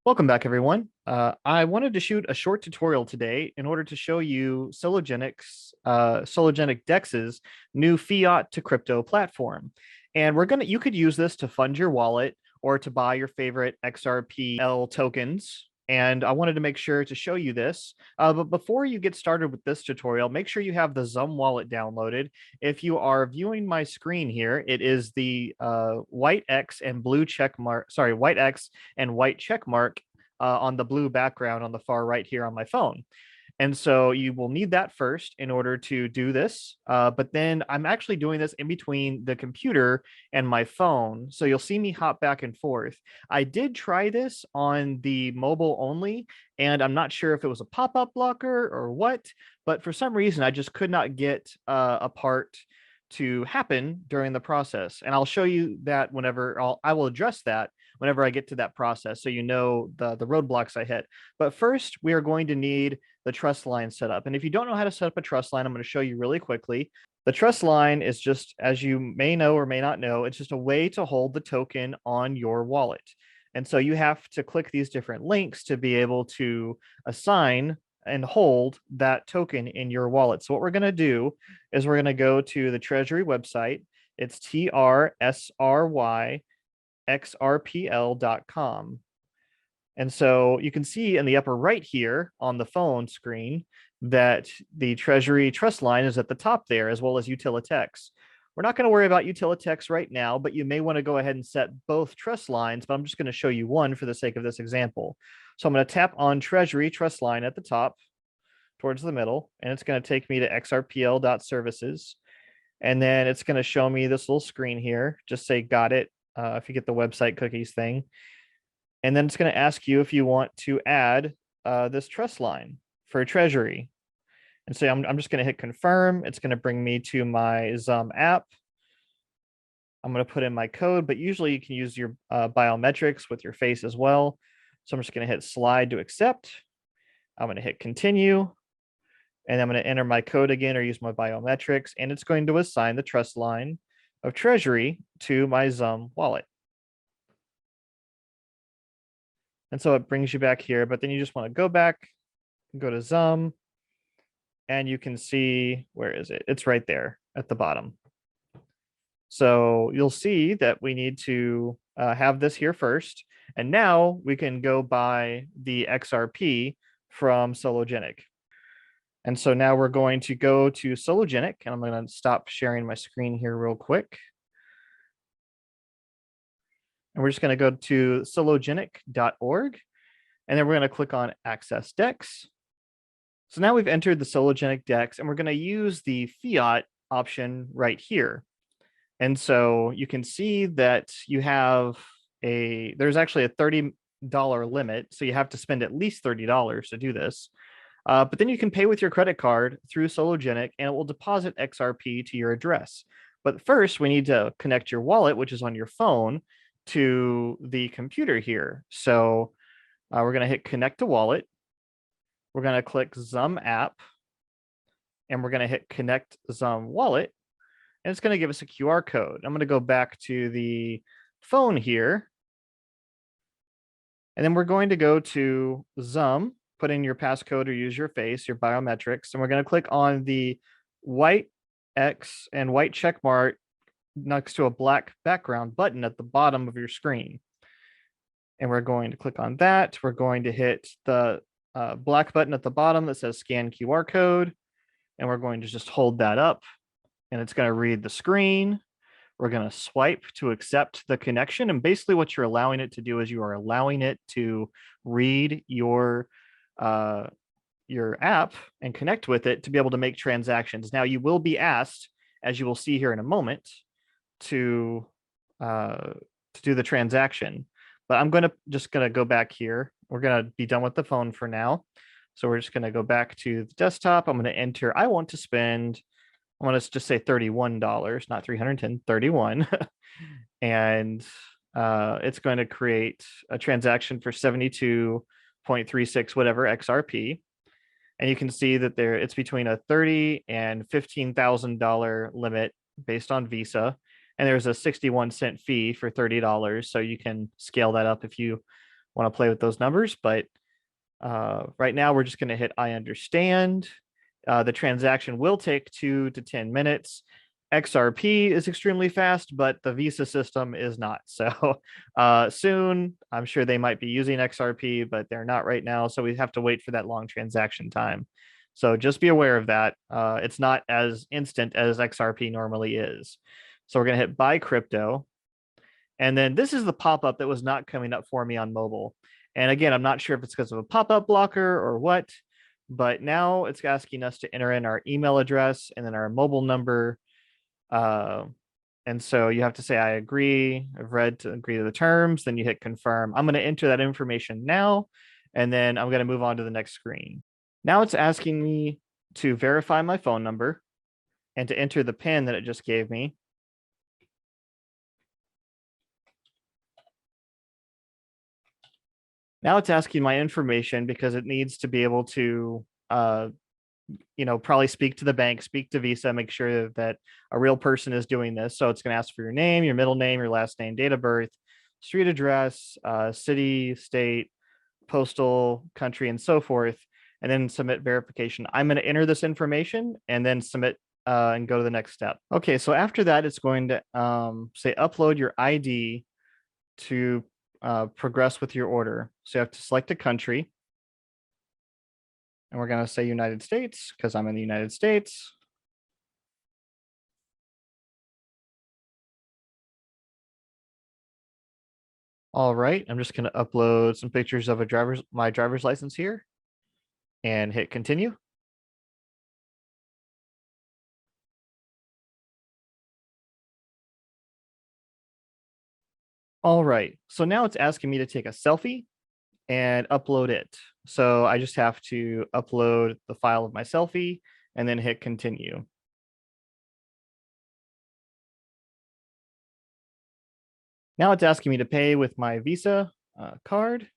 Welcome back, everyone. I wanted to shoot a short tutorial today in order to show you Sologenic Dex's new fiat to crypto platform. And you could use this to fund your wallet or to buy your favorite XRPL tokens. And I wanted to make sure to show you this. But before you get started with this tutorial, make sure you have the Zum wallet downloaded. If you are viewing my screen here, it is the white X and white X and white check mark on the blue background on the far right here on my phone. And so you will need that first in order to do this. But then I'm actually doing this in between the computer and my phone. So you'll see me hop back and forth. I did try this on the mobile only, and I'm not sure if it was a pop-up blocker or what, but for some reason, I just could not get a part to happen during the process. And I'll show you that I will address that whenever I get to that process, so you know the roadblocks I hit. But first, we are going to need the trust line set up. And if you don't know how to set up a trust line, I'm going to show you really quickly. The trust line is just, as you may know or may not know, it's just a way to hold the token on your wallet. And so you have to click these different links to be able to assign and hold that token in your wallet. So what we're going to do is we're going to go to the Treasury website. It's TRSRY XRPL.com. And so you can see in the upper right here on the phone screen that the Treasury trust line is at the top there, as well as Utilitex. We're not going to worry about Utilitex right now, but you may want to go ahead and set both trust lines, but I'm just going to show you one for the sake of this example. So I'm going to tap on Treasury trust line at the top towards the middle, and it's going to take me to xrpl.services. And then it's going to show me this little screen here. Just say got it if you get the website cookies thing. And then it's going to ask you if you want to add this trust line for Treasury. And so I'm just going to hit confirm. It's going to bring me to my Zum app. I'm going to put in my code, but usually you can use your biometrics with your face as well. So I'm just going to hit slide to accept. I'm going to hit continue. And I'm going to enter my code again or use my biometrics. And it's going to assign the trust line of Treasury to my Zum wallet. And so it brings you back here, but then you just want to go back, go to Zum, and you can see, where is it? It's right there at the bottom. So you'll see that we need to have this here first. And now we can go buy the XRP from Sologenic. And so now we're going to go to Sologenic, and I'm going to stop sharing my screen here real quick. And we're just going to go to sologenic.org, and then we're going to click on Access Dex. So now we've entered the Sologenic Dex, and we're going to use the fiat option right here. And so you can see that you have there's actually a $30 limit, so you have to spend at least $30 to do this. But then you can pay with your credit card through Sologenic, and it will deposit XRP to your address. But first, we need to connect your wallet, which is on your phone, to the computer here. So we're going to hit connect to wallet. We're going to click Zum app, and we're going to hit connect Zum wallet, and it's going to give us a QR code. I'm going to go back to the phone here, and then we're going to go to Zum, put in your passcode or use your face, your biometrics, and we're going to click on the white X and white check mark next to a black background button at the bottom of your screen. And we're going to click on that. We're going to hit the black button at the bottom that says scan QR code. And we're going to just hold that up, and it's going to read the screen. We're going to swipe to accept the connection. And basically what you're allowing it to do is you are allowing it to read your app and connect with it to be able to make transactions. Now you will be asked, as you will see here in a moment, to do the transaction, but I'm just going to go back here. We're going to be done with the phone for now. So we're just going to go back to the desktop. I'm going to enter, I want to just say $31, not 310, 31. And it's going to create a transaction for 72.36 whatever XRP. And you can see that it's between a $30,000 and $15,000 limit based on Visa. And there's a 61-cent fee for $30. So you can scale that up if you want to play with those numbers, but right now we're just going to hit I understand. The transaction will take 2 to 10 minutes. XRP is extremely fast, but the Visa system is not. So soon, I'm sure they might be using XRP, but they're not right now. So we have to wait for that long transaction time. So just be aware of that. It's not as instant as XRP normally is. So we're going to hit buy crypto. And then this is the pop-up that was not coming up for me on mobile. And again, I'm not sure if it's because of a pop-up blocker or what, but now it's asking us to enter in our email address and then our mobile number. And so you have to say, I agree, I've read to agree to the terms, then you hit confirm. I'm going to enter that information now, and then I'm going to move on to the next screen. Now it's asking me to verify my phone number and to enter the PIN that it just gave me. Now it's asking my information because it needs to be able to probably speak to the bank, speak to Visa, make sure that a real person is doing this. So it's going to ask for your name, your middle name, your last name, date of birth, street address, city, state, postal, country, and so forth, and then submit verification. I'm going to enter this information and then submit and go to the next step. Okay, so after that, it's going to say upload your ID to progress with your order. So you have to select a country. And we're going to say United States because I'm in the United States. All right, I'm just going to upload some pictures of my driver's license here and hit continue. All right, so now it's asking me to take a selfie and upload it. So I just have to upload the file of my selfie and then hit continue. Now it's asking me to pay with my Visa card.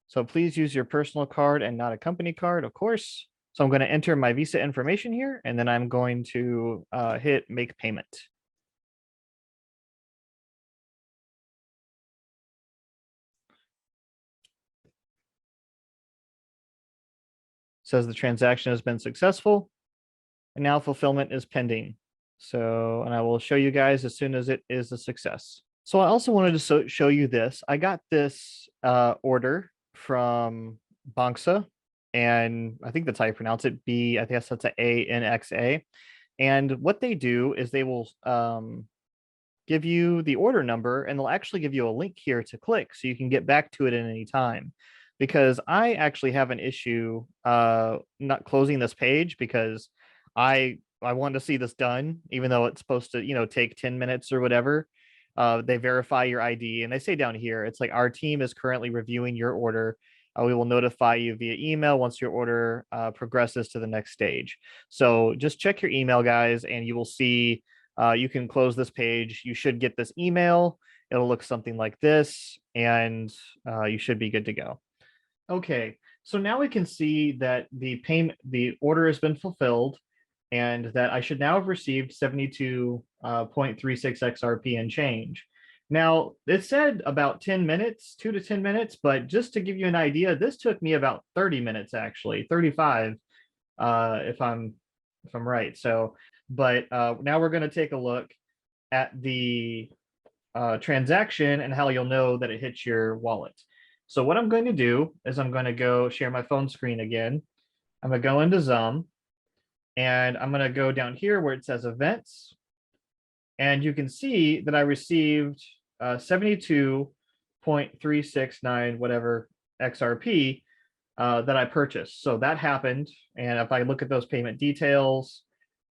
So please use your personal card and not a company card, of course. So I'm going to enter my Visa information here, and then I'm going to hit make payment. Says the transaction has been successful, and now fulfillment is pending. So, and I will show you guys as soon as it is a success. So I also wanted to show you this. I got this order from Banksa, and I think that's how you pronounce it. I guess that's ANXA. And what they do is they will give you the order number, and they'll actually give you a link here to click so you can get back to it at any time. Because I actually have an issue not closing this page because I want to see this done, even though it's supposed to take 10 minutes or whatever. They verify your ID, and they say down here, it's like our team is currently reviewing your order. We will notify you via email once your order progresses to the next stage. So just check your email, guys, and you will see you can close this page. You should get this email. It'll look something like this, and you should be good to go. Okay, so now we can see that the order has been fulfilled, and that I should now have received 72.36 XRP and change. Now, it said about 10 minutes, 2 to 10 minutes, but just to give you an idea, this took me about 30 minutes, actually, 35, if I'm right. So, but now we're going to take a look at the transaction and how you'll know that it hits your wallet. So what I'm going to do is I'm going to go share my phone screen again. I'm going to go into Zoom, and I'm going to go down here where it says events. And you can see that I received 72.369 whatever XRP that I purchased. So that happened. And if I look at those payment details,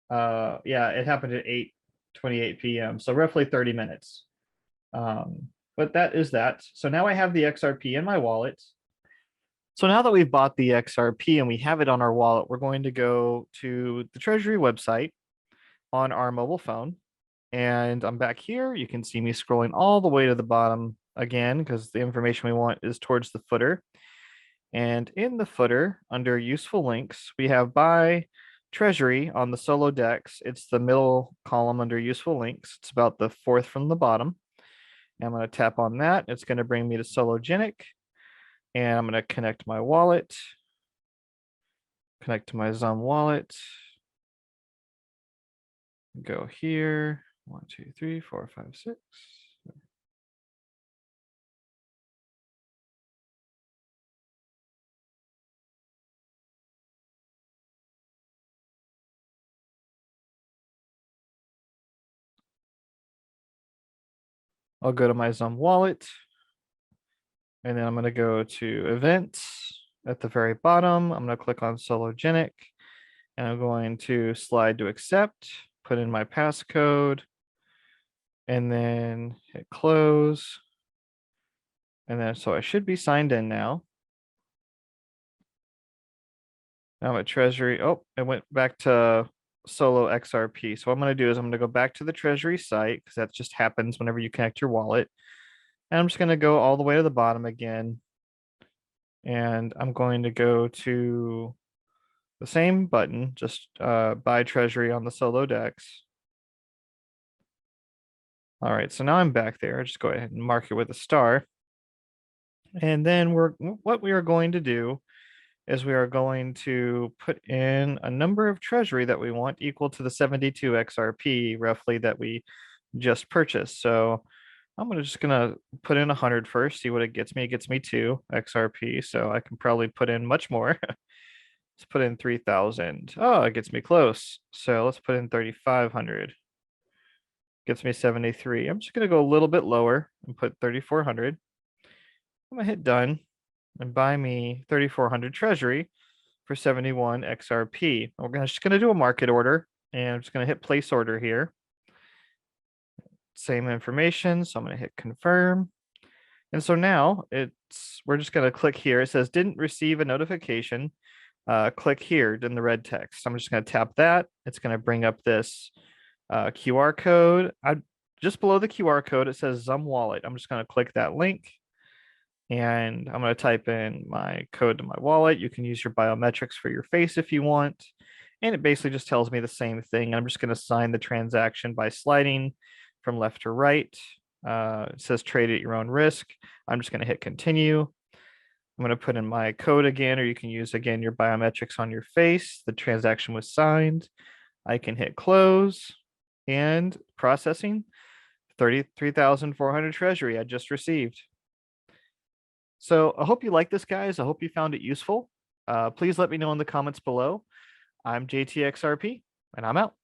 yeah, it happened at 8:28 p.m. So roughly 30 minutes. But that is that. So now I have the XRP in my wallet. So now that we've bought the XRP and we have it on our wallet, we're going to go to the Treasury website on our mobile phone. And I'm back here. You can see me scrolling all the way to the bottom again, because the information we want is towards the footer. And in the footer, under useful links, we have buy Treasury on the Solo Dex. It's the middle column under useful links. It's about the fourth from the bottom. I'm going to tap on that. It's going to bring me to Sologenic. And I'm going to connect my wallet, connect to my Zum wallet, go here, 1, 2, 3, 4, 5, 6. I'll go to my Zum wallet, and then I'm going to go to events at the very bottom. I'm going to click on Sologenic, and I'm going to slide to accept, put in my passcode, and then hit close. And then, so I should be signed in now. Now I'm at Treasury. Oh, it went back to Solo XRP. So what I'm going to do is I'm going to go back to the Treasury site because that just happens whenever you connect your wallet. And I'm just going to go all the way to the bottom again. And I'm going to go to the same button, just buy Treasury on the Solo Dex. All right, so now I'm back there. Just go ahead and mark it with a star. And then what we are going to do is we are going to put in a number of Treasury that we want equal to the 72 XRP roughly that we just purchased. So I'm just gonna put in 100 first, see what it gets me. It gets me 2 XRP, so I can probably put in much more. Let's put in 3,000. Oh, it gets me close. So let's put in 3,500. Gets me 73. I'm just gonna go a little bit lower and put 3,400. I'm gonna hit done and buy me 3,400 Treasury for 71 XRP. We're just gonna do a market order, and I'm just gonna hit place order here. Same information, so I'm gonna hit confirm. And so now we're just gonna click here. It says didn't receive a notification. Click here in the red text. I'm just gonna tap that. It's gonna bring up this QR code. Just below the QR code, it says Zum Wallet. I'm just gonna click that link. And I'm going to type in my code to my wallet. You can use your biometrics for your face if you want. And it basically just tells me the same thing. I'm just going to sign the transaction by sliding from left to right. It says trade at your own risk. I'm just going to hit continue. I'm going to put in my code again, or you can use again your biometrics on your face. The transaction was signed. I can hit close and processing 33,400 Treasury I just received. So I hope you like this, guys. I hope you found it useful. Please let me know in the comments below. I'm JTXRP, and I'm out.